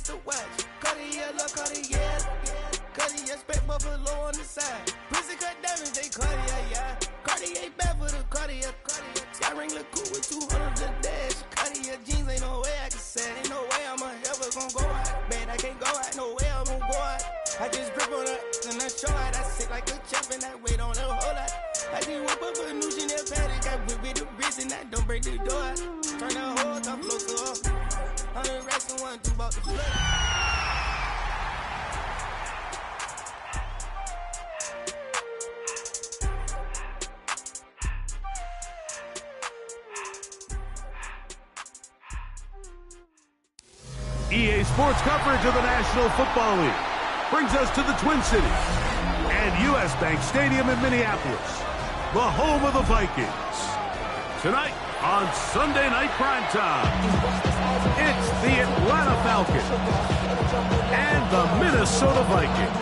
the watch. Cartier, love Cartier. Cartier, spec Buffalo on the side. Pussy cut diamonds, they Cartier, yeah. Cartier bad for the Cartier. Sky ring look cool with 200 the dash. Cartier jeans, ain't no way I can say. Ain't no way I'm ever gonna go out. Man, I can't go out, no way I'm gonna go out. I just grip on her and I show out. I sit like a champ and I wait on her whole lot. I just whip up a new Chanel paddock. I whip with the wrist and I don't break the door. Turn the whole top floor to up. 100 racks and 1, 2 bought the flood. EA Sports coverage of the National Football League brings us to the Twin Cities and U.S. Bank Stadium in Minneapolis, the home of the Vikings. Tonight on Sunday Night Primetime, it's the Atlanta Falcons and the Minnesota Vikings.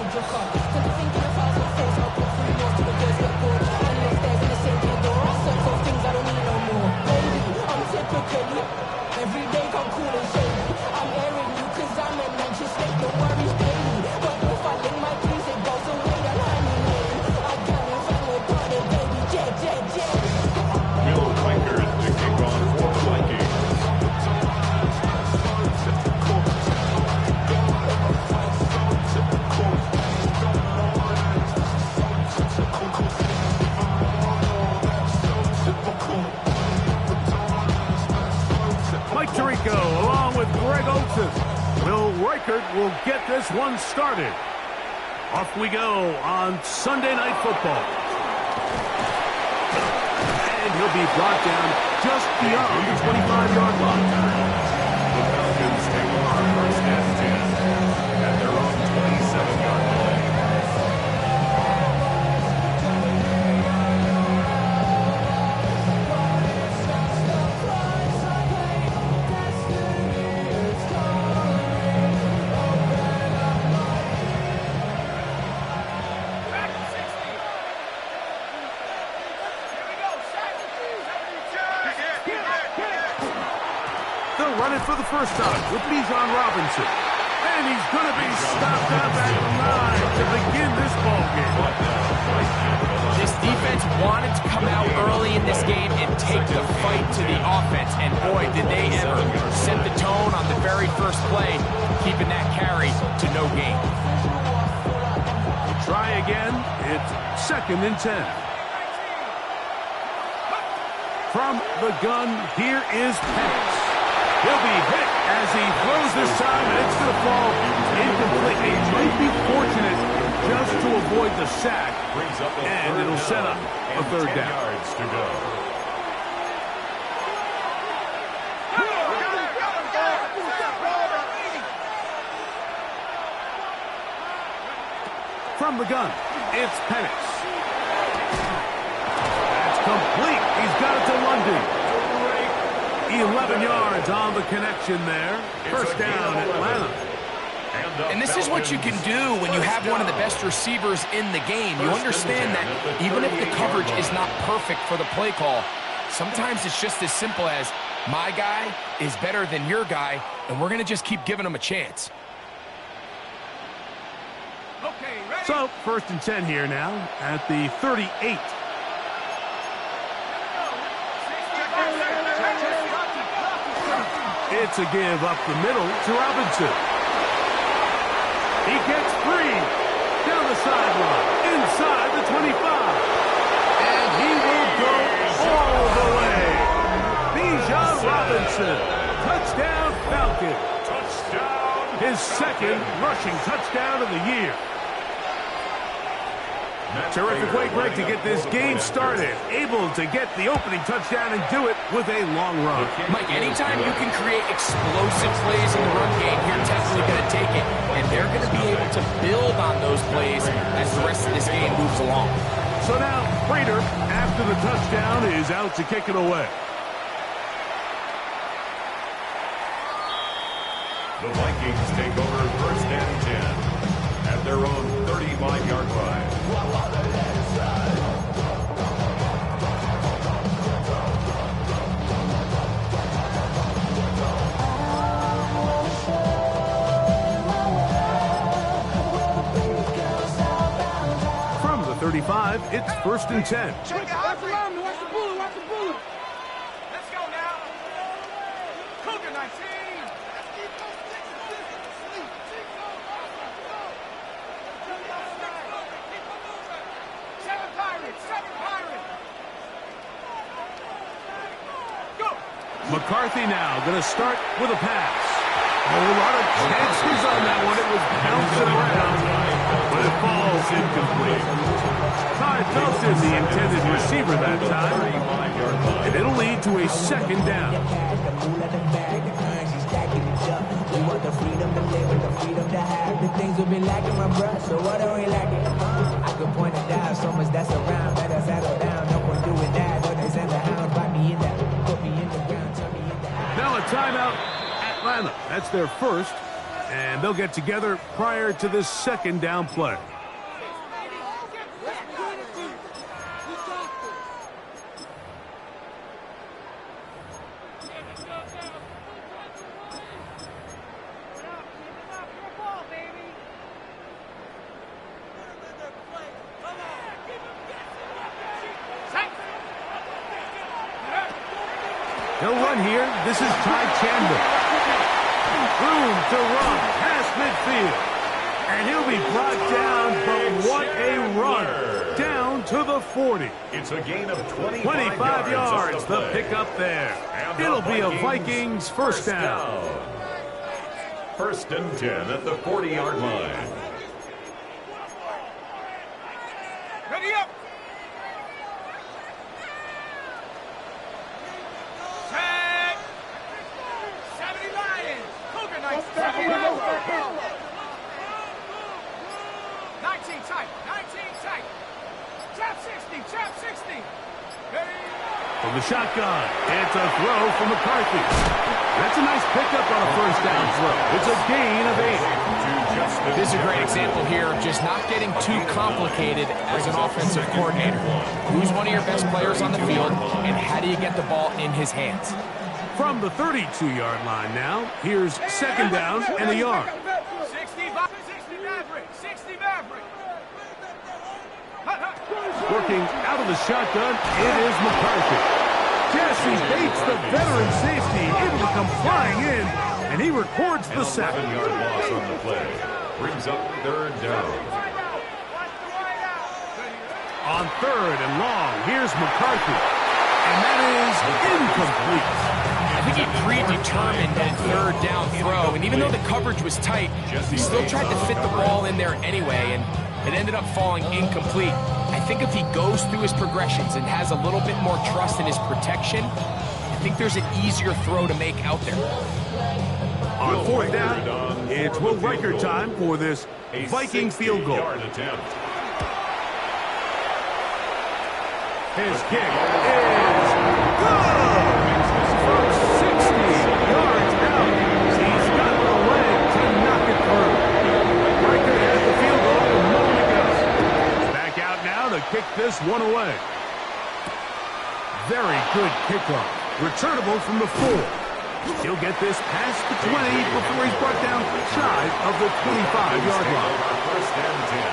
Along with Greg Olsen, Will Reichert will get this one started. Off we go on Sunday Night Football. And he'll be brought down just beyond the 25-yard line. The Falcons take over first and 10 at their own 27-yard line. Running for the first time with Bijan Robinson. And he's going to be stopped up at the 9 to begin this ballgame. This defense wanted to come out early in this game and take the fight to the offense. And boy, did they ever set the tone on the very first play, keeping that carry to no gain. Try again. It's 2nd and 10. From the gun, here is Penix. He'll be hit as he throws this time, and it's going to fall incomplete. He might be fortunate just to avoid the sack, and it'll set up a 3rd down. Yards to go. From the gun, it's Penix. That's complete. He's got it to London. 11 yards on the connection there. First down, Atlanta. And this is what you can do when you have one of the best receivers in the game. You understand that even if the coverage is not perfect for the play call, sometimes it's just as simple as my guy is better than your guy, and we're going to just keep giving him a chance. So, 1st and 10 here now at the 38. It's a give up the middle to Robinson. He gets free down the sideline, inside the 25. And he will go all the way. Bijan Robinson, touchdown Falcon. Touchdown. His 2nd rushing touchdown of the year. Terrific way, Greg, to get this game started. Able to get the opening touchdown and do it with a long run. Mike, anytime you can create explosive plays in the run game, you're definitely going to take it. And they're going to be able to build on those plays as the rest of this game moves along. So now, Prater, after the touchdown, is out to kick it away. The Vikings take over first and 10 at their own 35-yard line. drive, it's 1st and 10. Watch the bullet, watch the bullet. Let's go now. Cougar 19. Seven Pirates. Go. McCarthy now going to start with a pass. A lot of chances on that one. It was bouncing around, but it falls incomplete. Todd Felton, the intended receiver that time, and it'll lead to a 2nd down. We want the freedom to live and the freedom to have the things we've been lacking, my bruh. So what are we lacking? I could point it down, so much that's around. Better settle down, no one doing that. Though they send the hounds, bite me in that. Put me in the ground, turn me in the house. Now a timeout, Atlanta. That's their first, and they'll get together prior to this 2nd down play. He'll run here. This is Ty Chandler. Room to run past midfield. And he'll be brought down, but what a run. Down to the 40. It's a gain of 25 yards, the pickup there. It'll be a Vikings first down. 1st and 10 at the 40-yard line. Ready up. Set. 70 Lions. Cougar 19 tight. Trap 60. Ready. From the shotgun, it's a throw from McCarthy. That's a nice pickup on a 1st down throw. It's a gain of 8. This is a great example here of just not getting too complicated as an offensive coordinator. Who's one of your best players on the field, and how do you get the ball in his hands? From the 32-yard line now, here's 2nd down and a yard. 60 Maverick. Working out of the shotgun, it is McCarthy. Jesse Bates, the veteran safety, able to come flying in, and he records the sack. 7-yard loss on the play. Brings up 3rd down. On 3rd and long, here's McCarthy. And that is incomplete. I think he predetermined that 3rd down throw, and even though the coverage was tight, he still tried to fit the ball in there anyway, and it ended up falling incomplete. I think if he goes through his progressions and has a little bit more trust in his protection, I think there's an easier throw to make out there. On 4th down, it's Will Riker time for this Viking field goal. His kick is good! From 60 yards out, he's got the leg to knock it through. Riker had the field goal a moment ago. Back out now to kick this one away. Very good kickoff. Returnable from the 4. He'll get this past the 20 before he's brought down shy of the 25-yard line. 1st and 10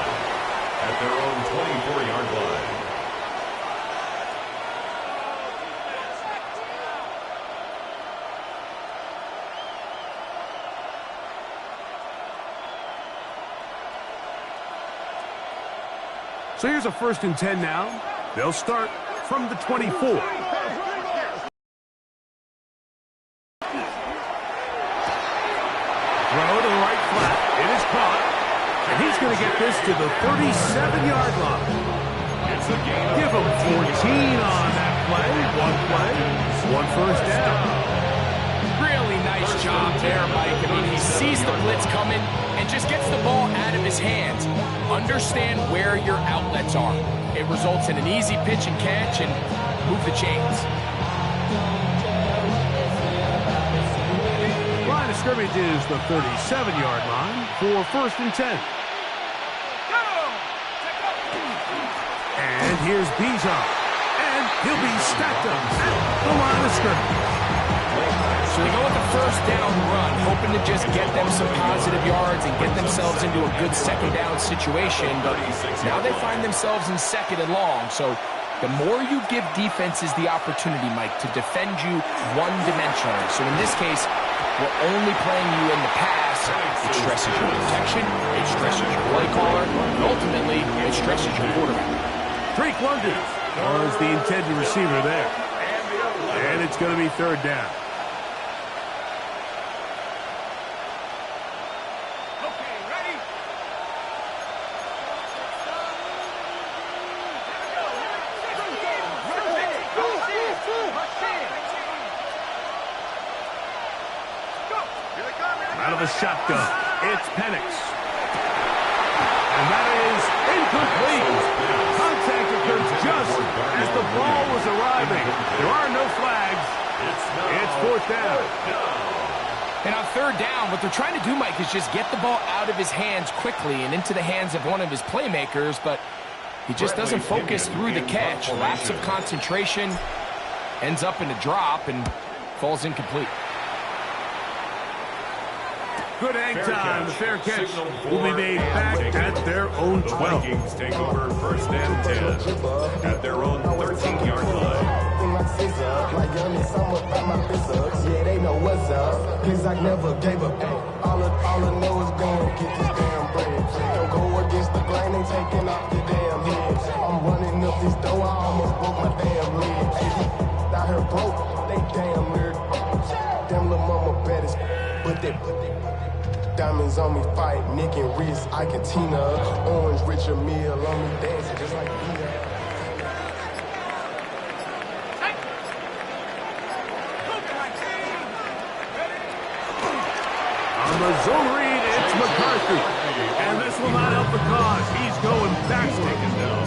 at their own 24-yard line. So here's a 1st and 10 now. They'll start from the 24. Throw to the right flat. It is caught. And he's going to get this to the 37-yard line. Give him 14 on that play. One 1st down. Really nice job there, Mike. I mean, he sees the blitz coming and just gets the ball out of his hands. Understand where your outlets are. It results in an easy pitch and catch and move the chains. Line of scrimmage is the 37-yard line for 1st and 10. And here's Bijan. And he'll be stacked up at the line of scrimmage. Anderson. They go with the first down run, hoping to just get them some positive yards and get themselves into a good second down situation. But now they find themselves in second and long. So the more you give defenses the opportunity, Mike, to defend you one-dimensionally. So in this case, we're only playing you in the pass. It stresses your protection, it stresses your play caller, and ultimately, it stresses your quarterback. Drake London was the intended receiver there. And it's going to be third down. Okay, ready? Out of the shotgun, it's Penix. And that is incomplete. Contact occurs just as the ball was arriving. There are no flags. It's fourth down. And on third down, what they're trying to do, Mike, is just get the ball out of his hands quickly and into the hands of one of his playmakers, but he just doesn't focus through the catch. Lapse of concentration, ends up in a drop, and falls incomplete. Good hang time. The fair catch will be made back at their own 12. The Vikings take over first and 10 at their own 13-yard line. Yeah, they know what's up. Cause I never gave up. All I know is gon' get this damn bread. Don't go against the grain and taking off your damn head. I'm running up this door, I almost broke my damn leg. Out here broke, they damn nerd. Damn little mama better, but they diamonds on me fight, Nick and Reese, I can Tina. Orange Richard Mill on me dancing just like Tina. On the zone read, it's McCarthy. And this will not help the cause. He's going backward.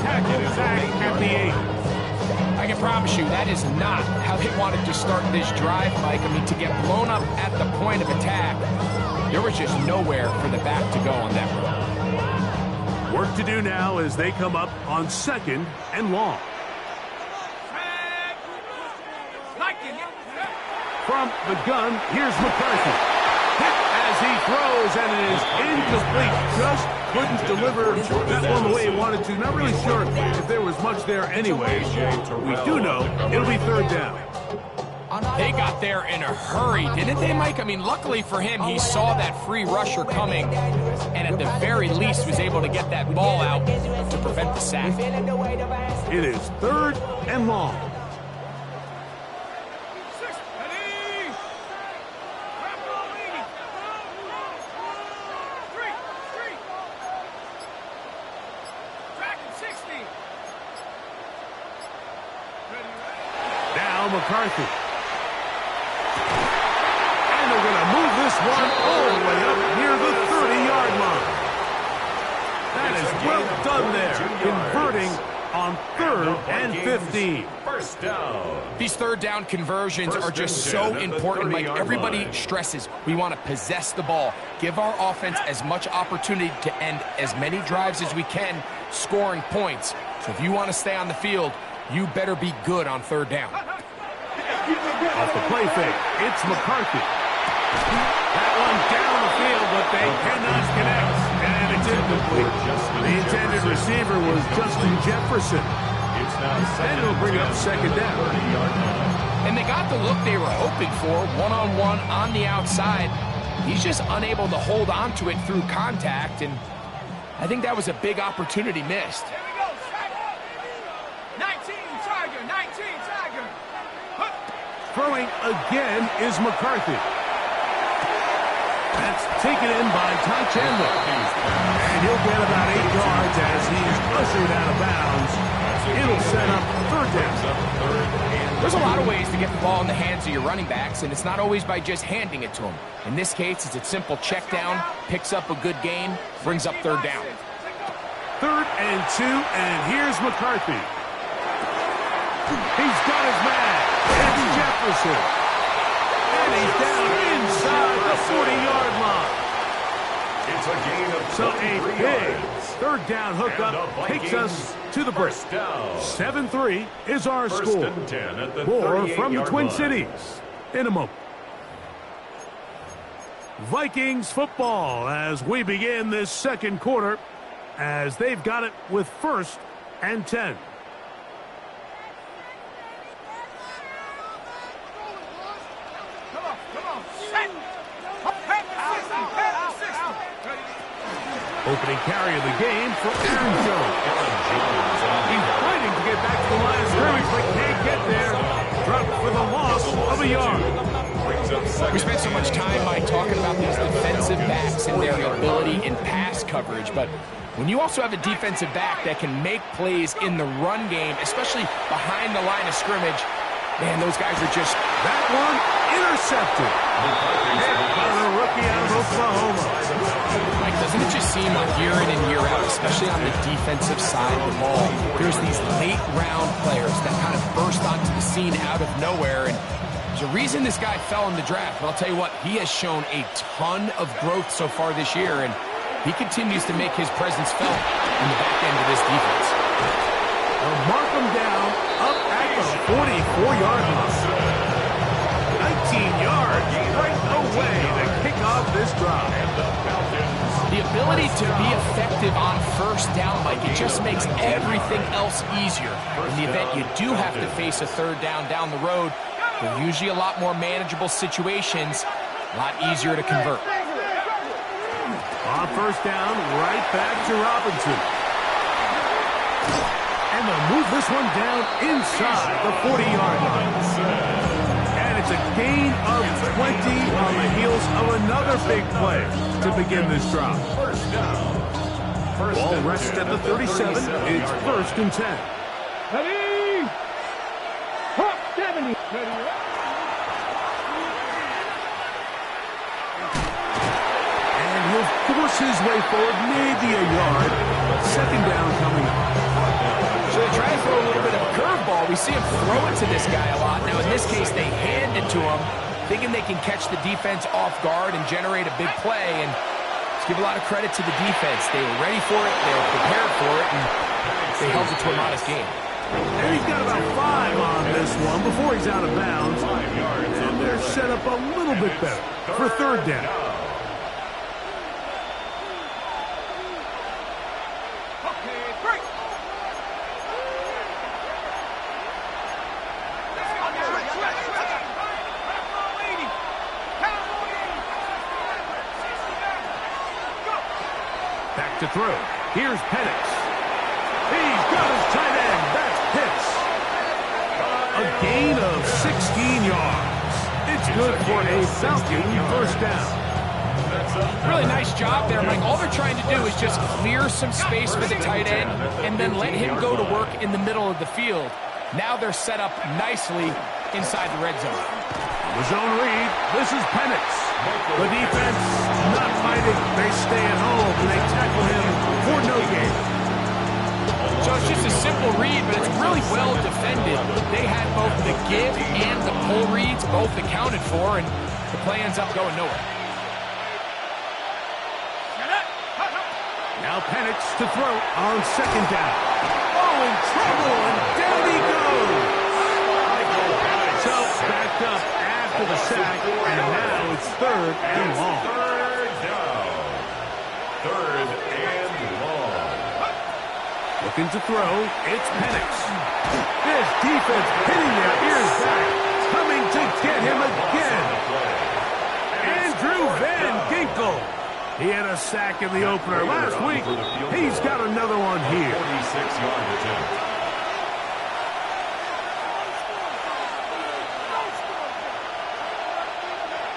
Tackle sack at the 8. I can promise you that is not how they wanted to start this drive, Mike. I mean, to get blown up at the point of attack, there was just nowhere for the back to go on that run. Work to do now as they come up on second and long. From the gun, here's McCarthy. Hit as he throws, and it is incomplete. Just couldn't deliver that one the way he wanted to. Not really sure if there was much there anyway. We do know it'll be third down. They got there in a hurry, didn't they, Mike? I mean, luckily for him, he saw that free rusher coming, and at the very least was able to get that ball out to prevent the sack. It is third and long. Now McCarthy. And they're going to move this one all the way up near the 30-yard line. That is well done there, converting on 3rd and 15. First down. These third down conversions are just so important, Mike. Everybody stresses we want to possess the ball, give our offense as much opportunity to end as many drives as we can, scoring points. So if you want to stay on the field, you better be good on third down. Off the play fake, it's McCarthy. That one down the field, but they cannot connect. And it's incomplete. The intended receiver was Justin Jefferson. And it'll bring up second down. And they got the look they were hoping for, one-on-one on the outside. He's just unable to hold on to it through contact, and I think that was a big opportunity missed. 19 Tiger. Throwing again is McCarthy. That's taken in by Ty Chandler. And he'll get about 8 yards as he's ushered out of bounds. It'll set up third down. There's a lot of ways to get the ball in the hands of your running backs, and it's not always by just handing it to them. In this case, it's a simple check down, picks up a good gain, brings up third down. 3rd and 2, and here's McCarthy. He's got his man. It's Jefferson. And he's down inside the 40-yard line. It's a gain of So a 23 big yards. third down hookup takes us to the break. 7-3 is our First score. and 10 at the More from the 38-yard Twin line. Cities in a moment. Vikings football as we begin this second quarter, as they've got it with 1st and 10. Opening carry of the game for Aaron Jones. He's fighting to get back to the line of scrimmage, but can't get there. Dropped for the loss of a yard. We spent so much time, Mike, talking about these defensive backs and their ability in pass coverage, but when you also have a defensive back that can make plays in the run game, especially behind the line of scrimmage, man, those guys are just... That one intercepted. By the rookie out of Oklahoma. Mike, doesn't it just seem like year in and year out, especially on the defensive side of the ball, there's these late-round players that kind of burst onto the scene out of nowhere, and there's a reason this guy fell in the draft, but I'll tell you what, he has shown a ton of growth so far this year, and he continues to make his presence felt in the back end of this defense. They'll mark him down up at the 44-yard line. 19 yards right away to kick off this drive. The ability to be effective on 1st down, Mike, it just makes everything else easier. In the event you do have to face a 3rd down the road, they're usually a lot more manageable situations, a lot easier to convert. On 1st down, right back to Robinson. And they'll move this one down inside the 40-yard line. And it's a gain of 20 on the heels of another big play to begin this drive. Ball rests at the 37. It's 1st and 10. Ready? Hop 70. And he'll force his way forward, maybe a yard. 2nd down coming up. So they try to throw a little bit of a curveball. We see him throw it to this guy a lot. Now, in this case, they hand it to him, thinking they can catch the defense off guard and generate a big play. And let's give a lot of credit to the defense. They were ready for it, they were prepared for it, and they held it to a modest game. And he's got about 5 on this one before he's out of bounds. And they're set up a little bit better for 3rd down. Back to throw. Here's Penix. He's got his tight end. That's Pitts. A gain of 16 yards. It's good for a Falcon 1st down. Really nice job there, Mike. All they're trying to do is just clear some space for the tight end and then let him go to work in the middle of the field. Now they're set up nicely inside the red zone. The zone read. This is Penix. The defense not fighting. They stay at home and they tackle him for no gain. So it's just a simple read, but it's really well defended. They had both the give and the pull reads both accounted for, and the play ends up going nowhere. Now Penix to throw on 2nd down. Oh, in trouble, and down he goes. So backed up after the sack, and now it's 3rd and long. 3rd down. 3rd and long. Looking to throw, it's Penix. This defense hitting their ears back, coming to get him again. Andrew Van Ginkel. He had a sack in the opener last week. He's got another one here. 46-yard attempt.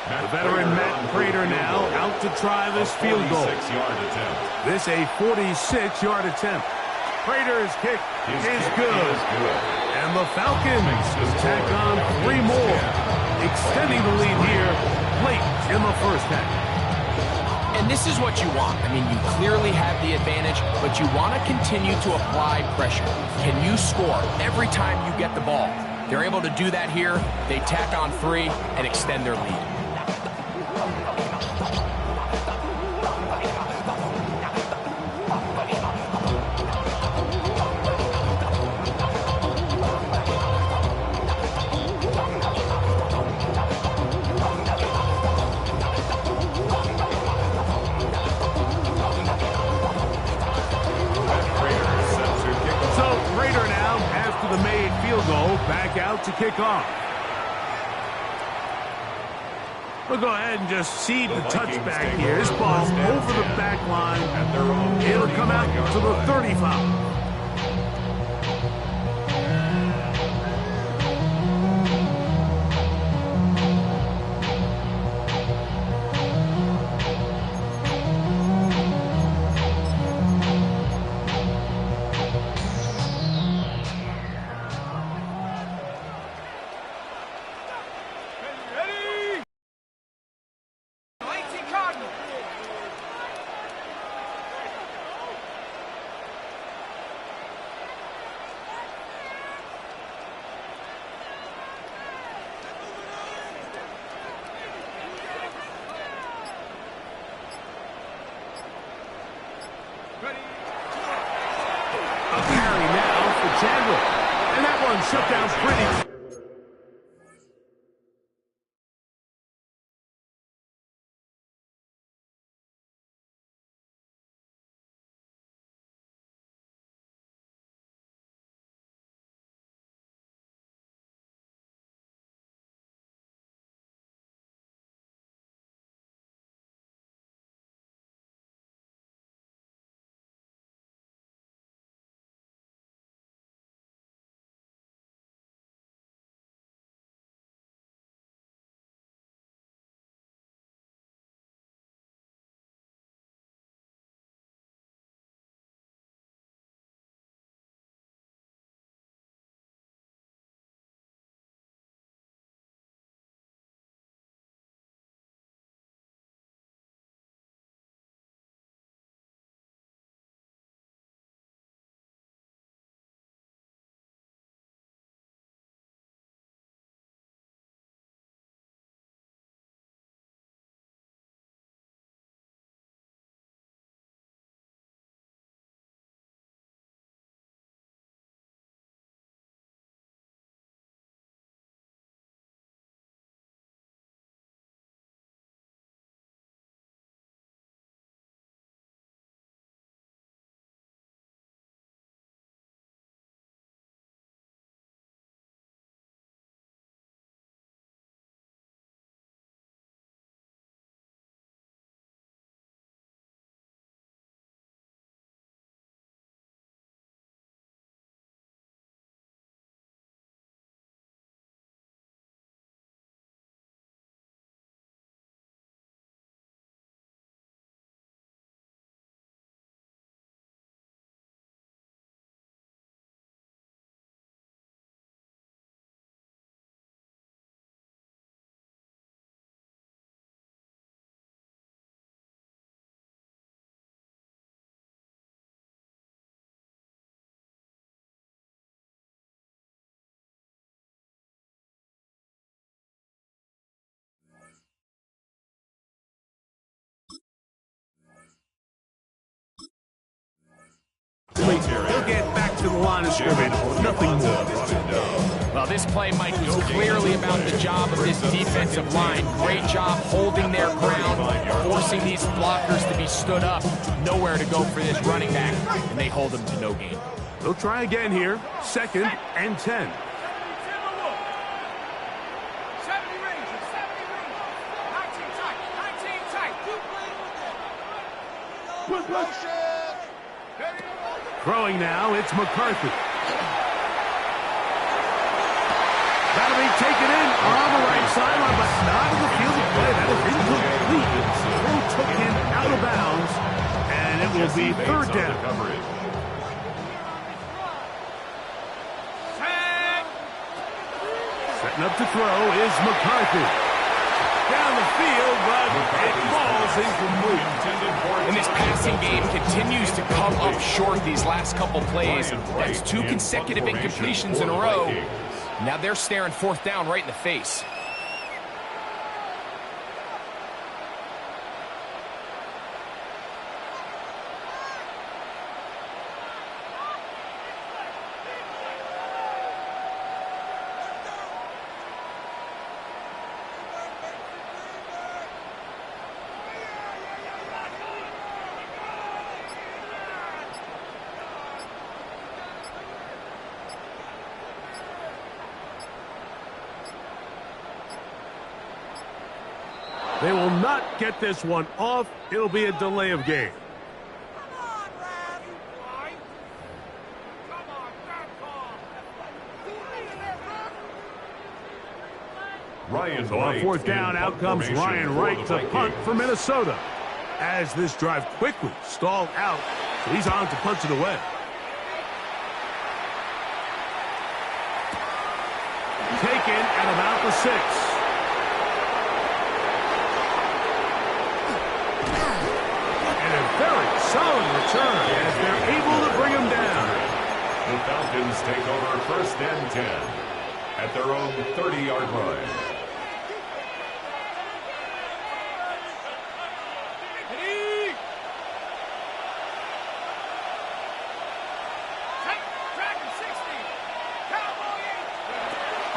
The veteran Matt Prater now out to try this field goal. 46-yard attempt. This a 46-yard attempt. Prater's kick is good. And the Falcons will tack on 3 more, extending the lead here late in the 1st half. And this is what you want. I mean, you clearly have the advantage, but you want to continue to apply pressure. Can you score every time you get the ball? They're able to do that here. They tack on 3 and extend their lead. back out to kick off. We'll go ahead and just cede the touchback here. This ball over the back line. It'll come out to the 35. A carry now for Chandler. And that one shut down pretty. He'll get back to the line of scrimmage. Nothing more. Well, this play, Mike, was clearly about the job of this defensive line. Great job holding their ground, forcing these blockers to be stood up. Nowhere to go for this running back, and they hold him to no gain. They'll try again here. 2nd and 10. Throwing now, it's McCarthy. That'll be taken in on the right sideline, but not in the field of play. That is incomplete. Throw took him out of bounds, and it will be 3rd down. Setting up to throw is McCarthy. Down the field, but it falls incomplete. And this passing game continues to come up short these last couple plays. That's 2 consecutive incompletions in a row. Now they're staring 4th down right in the face. They will not get this one off. It'll be a delay of game. So on fourth down, out comes Ryan Wright to punt for Minnesota. As this drive quickly stalled out, so he's on to punch it away. Taken at about the 6. And a very solid return as they're able to bring him down. The Falcons take over first and 10 at their own 30-yard line.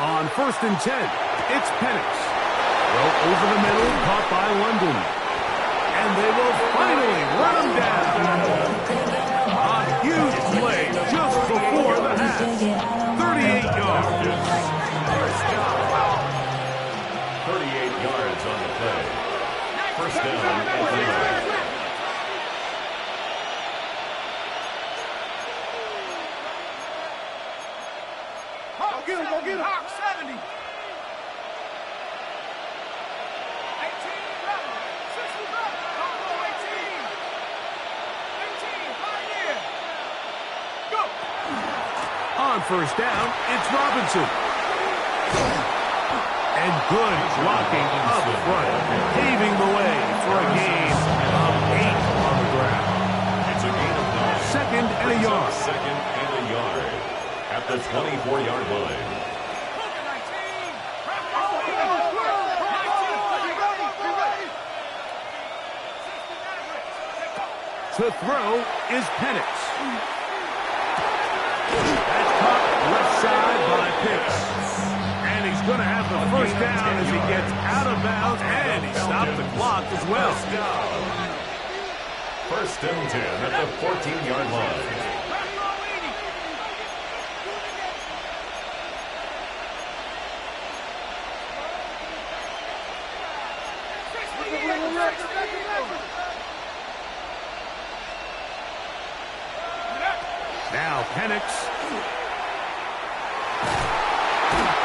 On first and 10, it's Penix. Well, over the middle, caught by London. And they will finally run him down. A huge play just before the half. 38 yards. 38 yards on the play. First down at the line. Go get him. Hawk 70. 18, 11, 60 back. Combo 18. 18, pioneer. Go. On first down, it's Robinson. And good blocking up front, paving the way for a gain of 8 on the ground. It's a gain of 9. Second and a yard. Second and a yard at the 24-yard line. To throw is Penix. That's caught left side by Pitts. And he's going to have the first down as he gets out of bounds, and he stopped the clock as well. First and 10 at the 14-yard line. Now Penix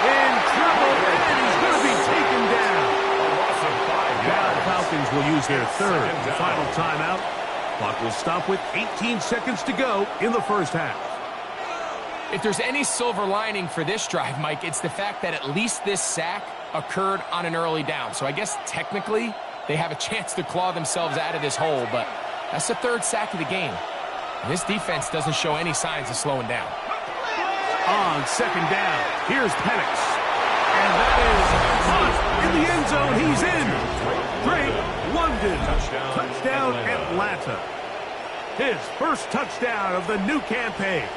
in trouble, and he's going to be taken down. Now the Falcons will use their third and final timeout. Clock will stop with 18 seconds to go in the first half. If there's any silver lining for this drive, Mike, it's the fact that at least this sack occurred on an early down. So I guess technically they have a chance to claw themselves out of this hole, but that's the third sack of the game. And this defense doesn't show any signs of slowing down. On second down, here's Penix. And that is caught in the end zone. He's in. Drake London. Touchdown Atlanta. His first touchdown of the new campaign.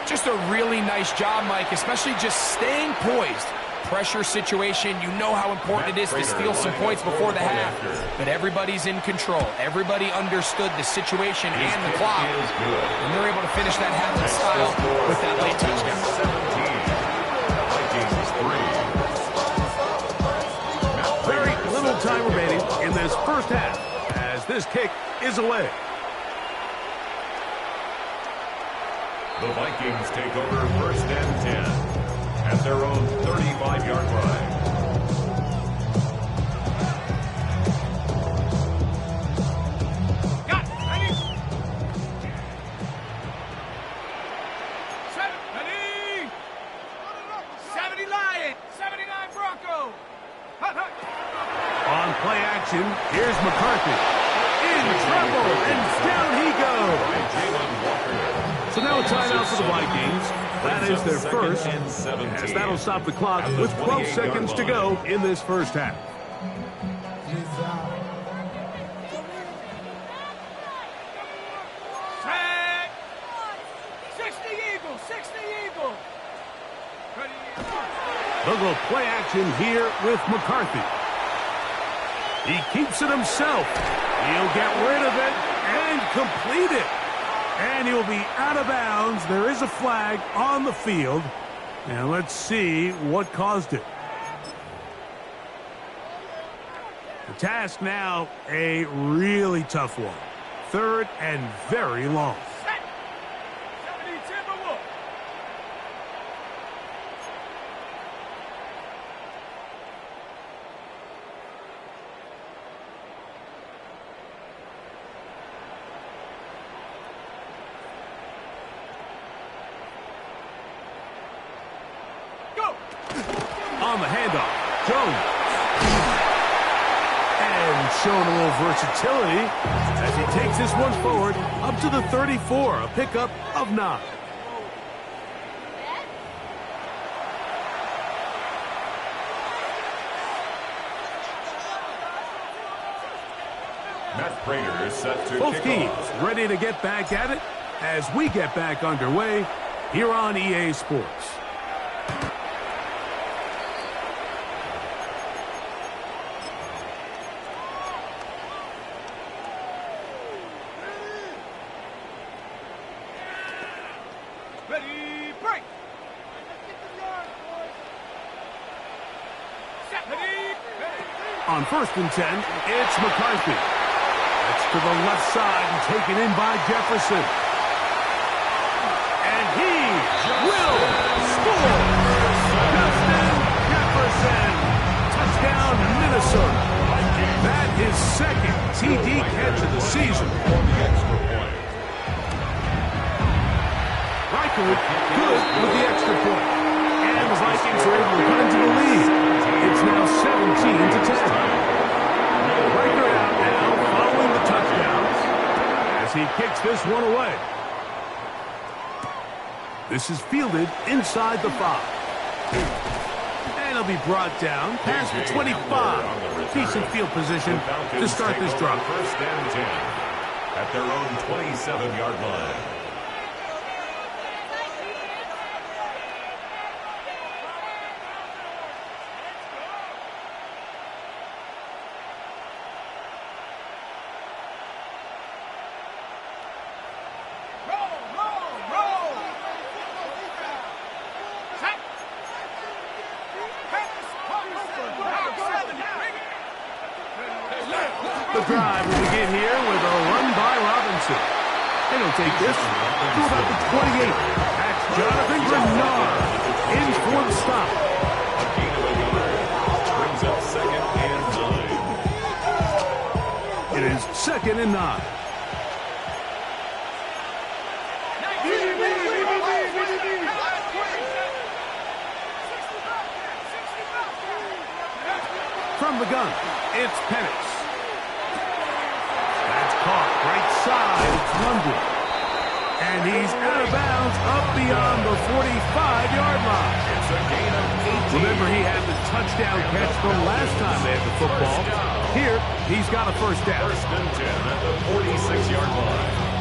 Just a really nice job, Mike, especially just staying poised. Pressure situation, you know how important it is to steal some points before the half. But everybody's in control. Everybody understood the situation and the clock. And they're able to finish that half in style with that late touchdown. 17. Very little time remaining in this first half as this kick is away. The Vikings take over first and 10 at their own 35-yard line. Got it. Ready? 70. 70 Lion. 79 Bronco. On play action, here's McCarthy. In trouble, and down he goes. So now a timeout for the Vikings. That is their first, as that'll stop the clock with 12 seconds to go in this first half. Set. 60 Eagles. 60 Eagles. They'll go play action here with McCarthy. He keeps it himself. He'll get rid of it and complete it. And he'll be out of bounds. There is a flag on the field. And let's see what caused it. The task now, a really tough one. 3rd and very long. On the handoff, Jones. And showing a little versatility as he takes this one forward up to the 34, a pickup of 9. Matt Prater is set to Both kick teams off. ready to get back at it as we get back underway here on EA Sports. Ready, break! On 1st and 10, it's McCarthy. That's to the left side and taken in by Jefferson. And he will score! Justin Jefferson! Touchdown, Minnesota. That is 2nd TD catch of the season. Reichert good with the extra point. And the Vikings are able to cut into the lead. It's now 17-10. Reichert out now following the touchdowns as he kicks this one away. This is fielded inside the 5. And he'll be brought down past the 25. Decent field position to start this drive. 1st and 10 at their own 27-yard line. The drive will begin here with a run by Robinson. And he'll take this to about the 28. That's Jonathan Grenard in for the stop. A gain of a yard. Brings up 2nd and 9. It is 2nd and 9. From the gun, it's Penix. Caught right side, it's London. And he's out of bounds up beyond the 45-yard line. It's a gain of 18. Remember, he had the touchdown catch the last time they had the football. Here, he's got a 1st down. 1st and 10 at the 46-yard line.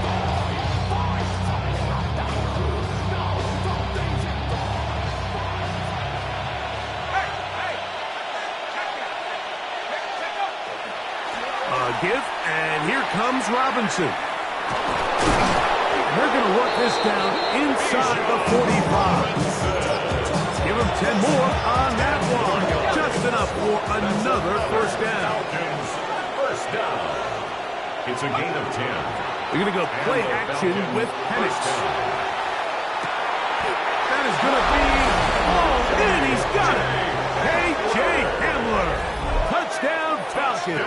Give, and here comes Robinson. They're going to work this down inside the 45. Give him 10 more on that one. Just enough for another 1st down. 1st down. It's a gain of 10. They're going to go play action with Penix. That is going to be all in. He's got it. A.J. Hamler. Touchdown, Falcons.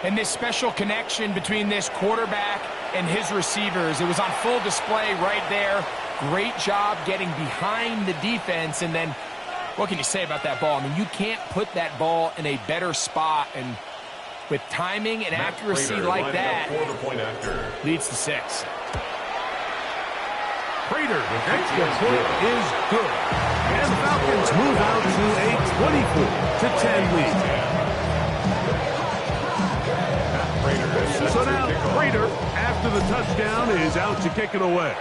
And this special connection between this quarterback and his receivers, it was on full display right there. Great job getting behind the defense. And then, what can you say about that ball? I mean, you can't put that ball in a better spot. And with timing and accuracy like that, leads to 6. Prater, the extra point is good. And the Falcons move out to a 24-10 lead. So now, Prater, after the touchdown, is out to kick it away.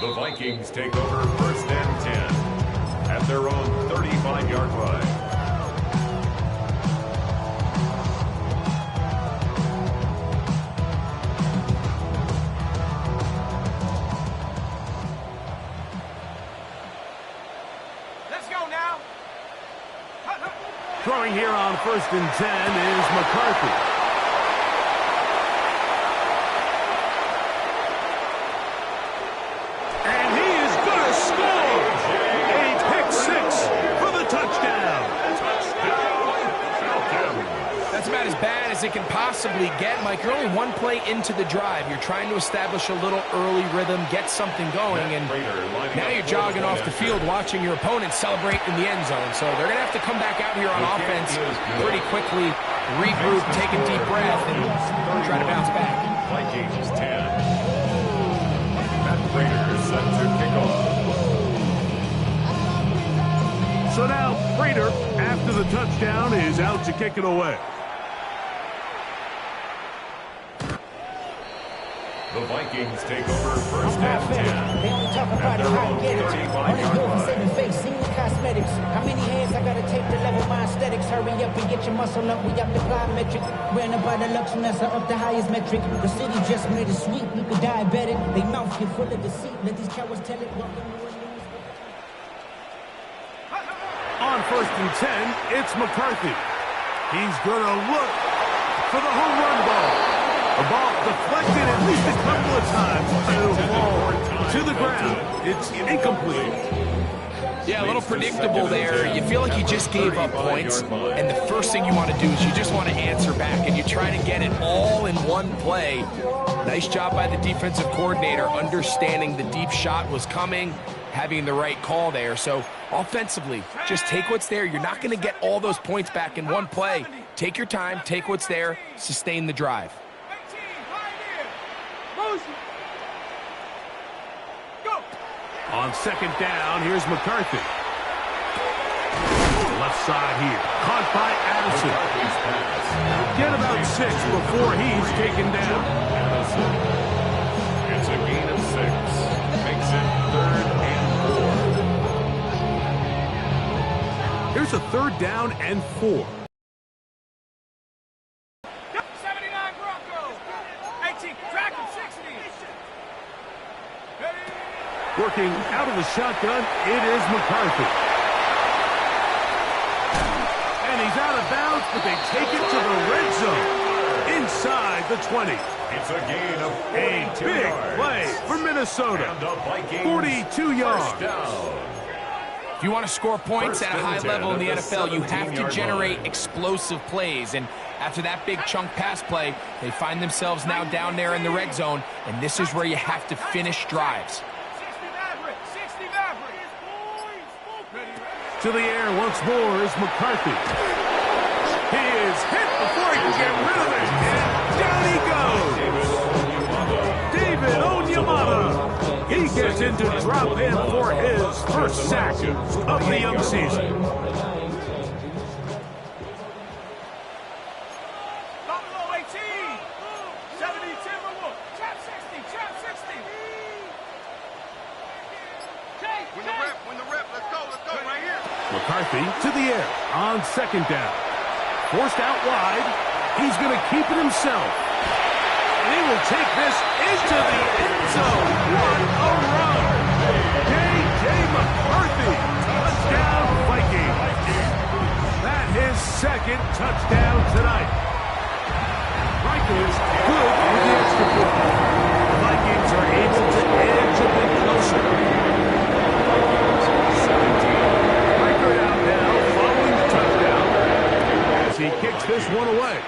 The Vikings take over 1st and 10 at their own 35-yard line. Throwing here on 1st and 10 is McCarthy. And he is going to score! A pick six for the touchdown. That's about as bad as it can possibly get, Mike. You're only one play into the drive. You're trying to establish a little early rhythm, get something going, and now you're jogging off the field watching your opponent celebrate in the end zone. So they're going to have to come back out here on offense pretty quickly, regroup, take a deep breath, and try to bounce back. Vikings 10. Matt Prater set to kick off. So now Prater, after the touchdown, is out to kick it away. The Vikings take over 1st and 10. They only talk about it, how you get it. On his bill for saving face, senior cosmetics. How many hands I gotta take to level my aesthetics? Hurry up and get your muscle up, we up the plyometric. Ran up by the luxuriness, up the highest metric. The city just made it sweet, you could diabetic. They mouth get full of deceit, let these cowards tell it. On 1st and 10, it's McCarthy. He's gonna look for the home run ball. The ball deflected at least a couple of times. It'll fall to the ground. It's incomplete. Yeah, a little predictable there. You feel like you just gave up points, and the first thing you want to do is you just want to answer back, and you try to get it all in one play. Nice job by the defensive coordinator, understanding the deep shot was coming, having the right call there. So offensively, just take what's there. You're not going to get all those points back in one play. Take your time, take what's there, sustain the drive. On 2nd down, here's McCarthy. Left side here. Caught by Addison. Get about 6 before he's taken down. It's a gain of 6. Makes it 3rd and 4. Here's a 3rd down and 4. 79 Broncos. 18. Track him 60. Working out of the shotgun, it is McCarthy. And he's out of bounds, but they take it to the red zone. Inside the 20. It's a gain of 42 A big yards. play for Minnesota. And the Vikings 42 yards. first down. If you want to score points at a high level in the NFL, you have to generate explosive plays. And after that big chunk pass play, they find themselves now down there in the red zone, and this is where you have to finish drives. To the air once more is McCarthy. He is hit before he can get rid of it. And down he goes. David Onyemata. He gets into drop in for his first sack of the young season. Buffalo 18. 70 Timberwolves. Trap 60. Trap 60. Win the rep. Let's go right here. McCarthy to the air on 2nd down. Forced out wide. He's going to keep it himself. And he will take this into the end zone. What a run. J.J. McCarthy. Touchdown Vikings. That his 2nd touchdown tonight. Vikings good with the extra point. The Vikings are able to edge a bit closer. He kicks this one away.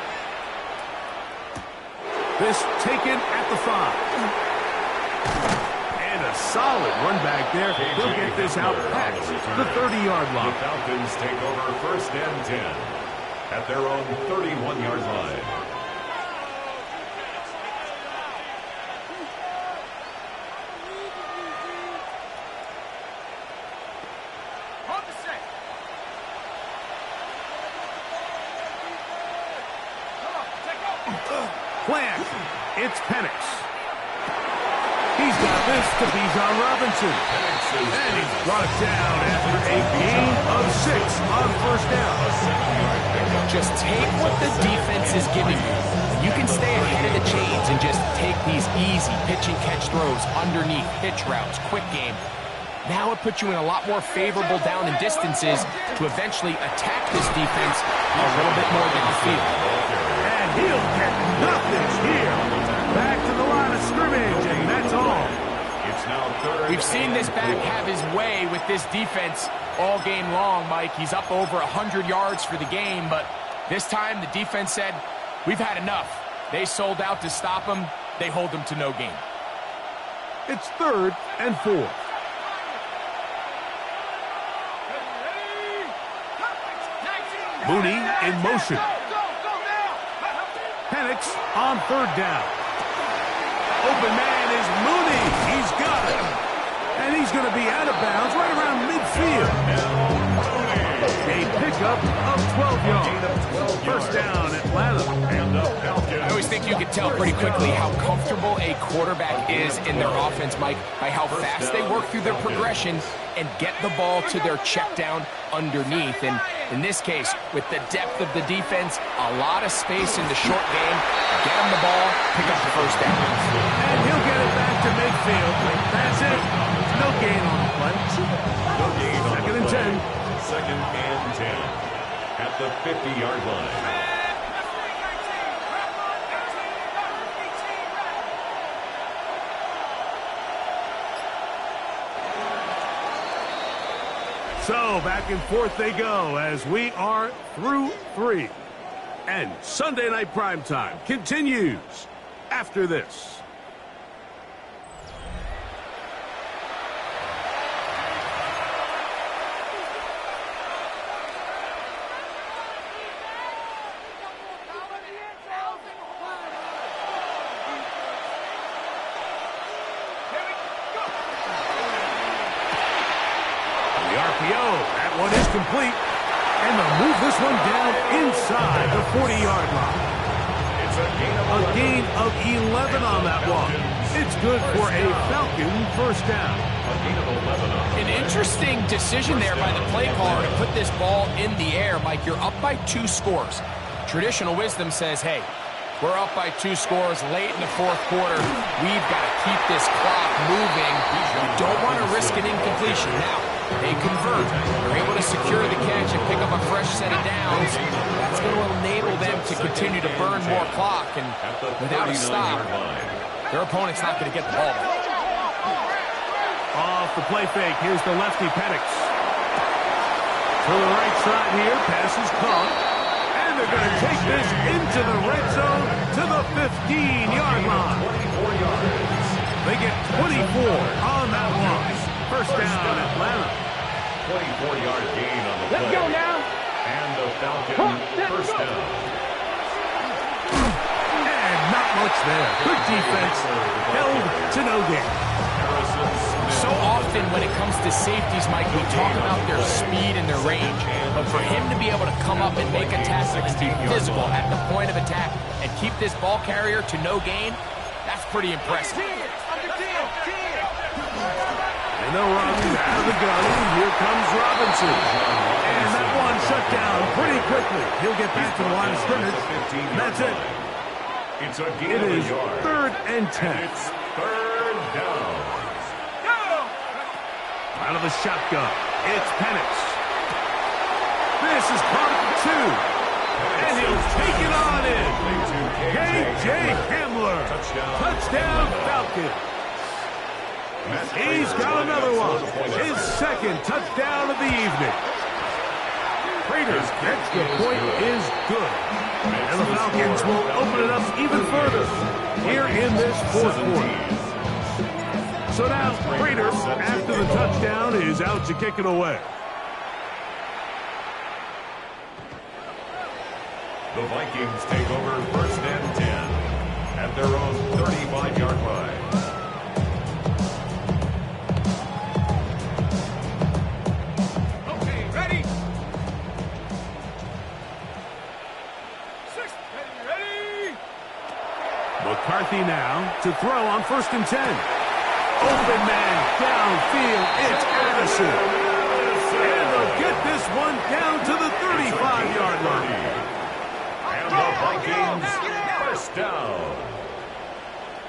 This taken at the 5. And a solid run back there. He'll get this out past the 30-yard line. The Falcons take over 1st and 10 at their own 31-yard line. Plant. It's Penix. He's got this to Bijan Robinson. And he's brought down after a gain of 6 on 1st down. Just take what the defense is giving you. You can stay ahead of the chains and just take these easy pitch and catch throws underneath, pitch routes, quick game. Now it puts you in a lot more favorable down and distances to eventually attack this defense a little bit more downfield. And he'll get nothing here. Back to the line of scrimmage, and that's all. It's now third. We've seen this back have his way with this defense all game long, Mike. He's up over 100 yards for the game, but this time the defense said, we've had enough. They sold out to stop him. They hold him to no gain. It's 3rd and 4. Mooney in motion. Penix on 3rd down. Open man is Mooney. He's got it. And he's going to be out of bounds right around midfield. A pickup of 12 yards. First down, Atlanta. I always think you can tell pretty quickly how comfortable a quarterback is in their offense, Mike, by how fast they work through their progression and get the ball to their check down underneath. And in this case, with the depth of the defense, a lot of space in the short game, get him the ball, pick up the first down. And he'll get it back to midfield. That's it. No gain on the play. Second and 10. Second and 10 at the 50-yard line. So back and forth they go as we are through 3. And Sunday Night Primetime continues after this. That one is complete. And they'll move this one down inside the 40-yard line. A gain of 11 on that one. It's good for a Falcon first down. An interesting decision there by the play caller to put this ball in the air. Mike, you're up by 2 scores. Traditional wisdom says, hey, we're up by 2 scores late in the 4th quarter. We've got to keep this clock moving. We don't want to risk an incompletion. Now, they convert. They're able to secure the catch and pick up a fresh set of downs. That's going to enable them to continue to burn more clock. And without a stop, their opponent's not going to get the ball back. Off the play fake, here's the lefty Penix. To the right side here, pass is caught. And they're going to take this into the red zone to the 15-yard line. They get 24 on that one. First down, Atlanta. 24-yard gain on the play. Let's go now. And the Falcon first down. And not much there. Good defense. Held to no gain. So often when it comes to safeties, Mike, we talk about their speed and their range. But for him to be able to come up and make a tackle and be physical at the point of attack and keep this ball carrier to no gain, that's pretty impressive. And they'll run out of the gun. Here comes Robinson. And that one shut down pretty quickly. He'll get back to the line of scrimmage. That's it. It's a gain It of a is yard. 3rd and 10. It's 3rd down. Out of the shotgun. It's Penix. This is part 2. And he'll take it on in. K.J. Hamler. Touchdown Falcon. He's got another one. His 2nd touchdown of the evening. Raiders' extra point is good. And the Falcons will open it up even further here in this 4th quarter. So now, Raiders, after the touchdown, is out to kick it away. The Vikings take over 1st and 10 at their own 35-yard line. McCarthy now to throw on 1st and 10. Open man downfield. It's Addison. And they'll get this one down to the 35-yard line. And the Vikings first down.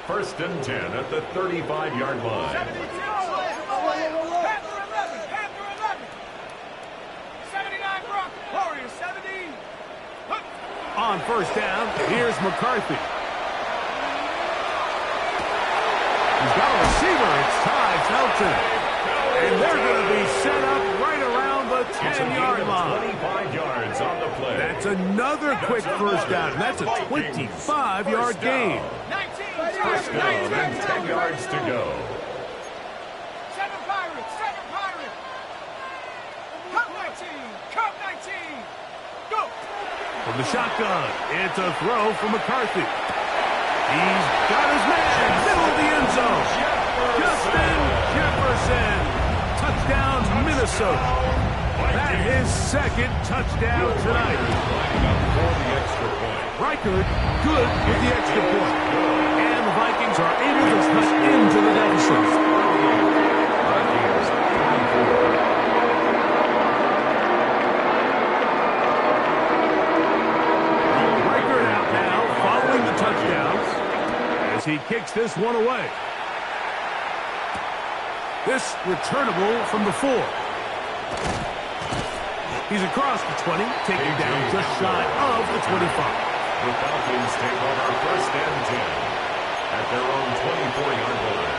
1st and 10 at the 35-yard line. On first down, here's McCarthy. He's got a receiver. It's Ty Felton. And they're going to be set up right around the 10-yard line. 25 yards on the play. That's another quick first down. That's a 25-yard gain. 19. First down and 10 yards to go. Seven Pirates. Cup 19. Go. From the shotgun, it's a throw from McCarthy. He's got his man, middle of the end zone. Justin Jefferson. Touchdown, Minnesota. That's his second touchdown tonight. Reichard, good with the extra point. And the Vikings are able to cut into the deficit. Reichard out now, following the touchdowns, as he kicks this one away. This returnable from the 4. He's across the 20, taken down just shy of the 25. The Falcons take over first and 10 at their own 24-yard line.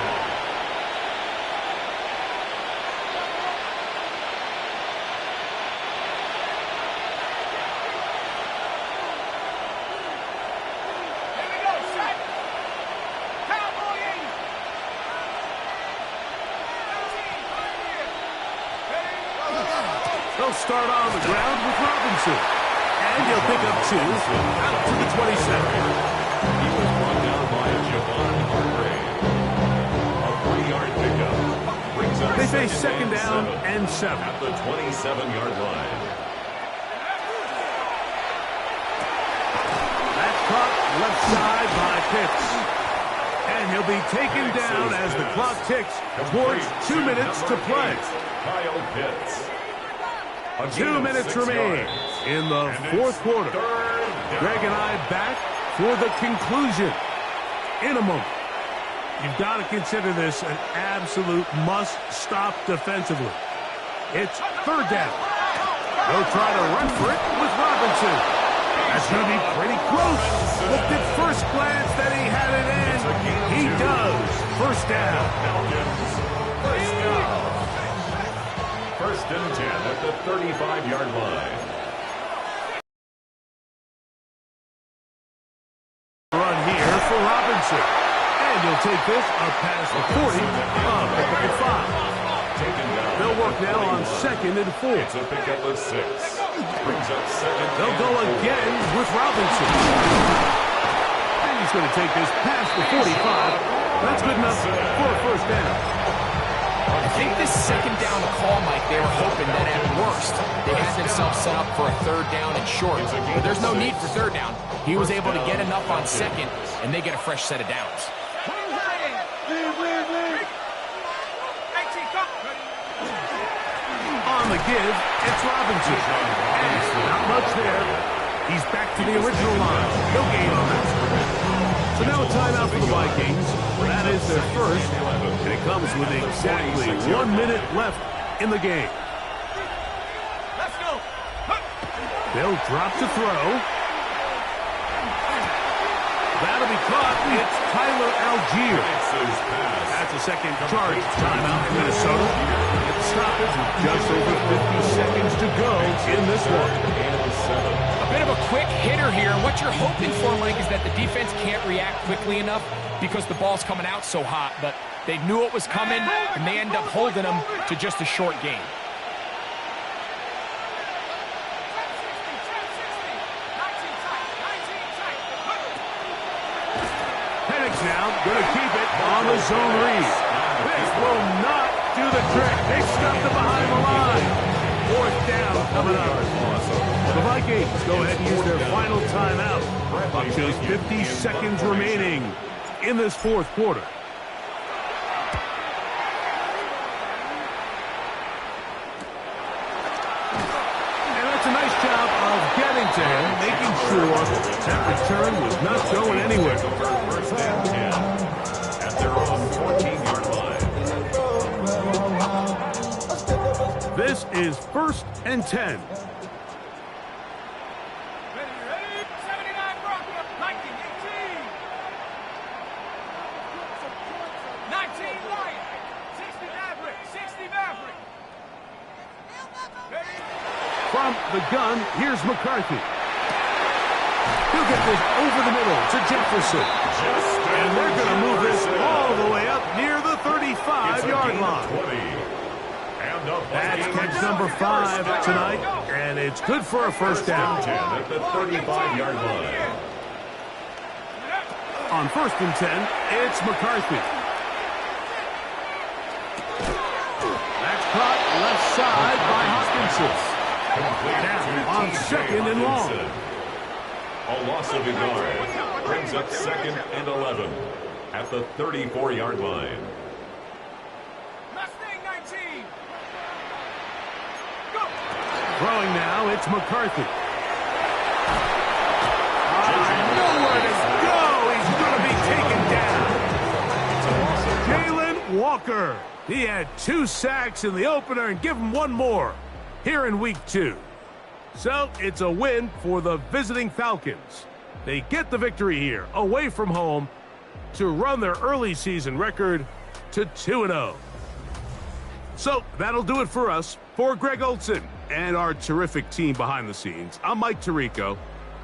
Here we go. Set. Cowboy 80. They'll start on the ground with Robinson. And he'll pick up 2 out to the 27. He was brought down by Javon Hargrave. A 3-yard pickup brings up They face second down and 7. at the 27-yard line. That's caught left side by Pitts. And he'll be taken down as the clock ticks towards 2 minutes to play. Kyle Pitts. 2 minutes remain in the fourth quarter. Greg and I back for the conclusion in a moment. You've got to consider this an absolute must-stop defensively. It's third down. They'll try to run for it with Robinson. That's going to be pretty close. Looked at first glance that he had it in. He does. First down. First down. First and 10 at the 35-yard line. Run here for Robinson. And he'll take this up past the 40 of the 5. They'll work now on second and 4. It's a pickup of 6. Brings up second. They'll go again with Robinson. And he's going to take this past the 45. That's good enough for a first down. I think this second down call, Mike, they were hoping that at worst they had themselves set up for a third down and short. But there's no need for third down. He was able to get enough on second, and they get a fresh set of downs. On the give, it's Robinson. And not much there. He's back to the original line. No gain on that. So now a timeout for the Vikings. That is their first, and it comes with exactly 1 minute left in the game. Let's go. They'll drop to throw. That'll be caught. It's Tyler Algier. That's a second charge timeout in Minnesota. At the stoppage with just over 50 seconds to go in this one. A bit of a quick hitter here. What you're hoping for, Mike, is that the defense can't react quickly enough because the ball's coming out so hot. But they knew it was coming, and they end up holding them to just a short game. Now going to keep it on the zone read. This will not do the trick. They stuffed it behind the line. Fourth down coming up. The Vikings go ahead and use their final timeout. Just 50 seconds remaining in this fourth quarter. And that's a nice job of getting to him, making sure that return was not going anywhere. First and 10 at their own 14-yard line. This is first and 10. Ready? 70 Lion. 60 Maverick. 60 Maverick. From the gun, here's McCarthy. He'll get this over the middle to Jefferson. And they're going to move this all the way up near the 35-yard line. That's catch number 5 tonight, and it's good for a first down. At the 35-yard line. On 1st and 10, it's McCarthy. That's caught left side by Hopkinson. Now on 2nd and long. A loss of a yard brings up 2nd and 11 at the 34-yard line. Mustang 19. Throwing now, it's McCarthy. Nowhere to go. He's going to be taken down. Jalen Walker. He had 2 sacks in the opener and give him 1 more here in week 2. So it's a win for the visiting Falcons. They get the victory here, away from home, to run their early season record to 2-0. So that'll do it for us. For Greg Olson and our terrific team behind the scenes, I'm Mike Tirico.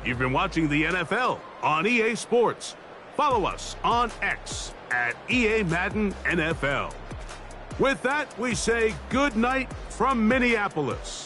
You've been watching the NFL on EA Sports. Follow us on X at EA Madden NFL. With that, we say good night from Minneapolis.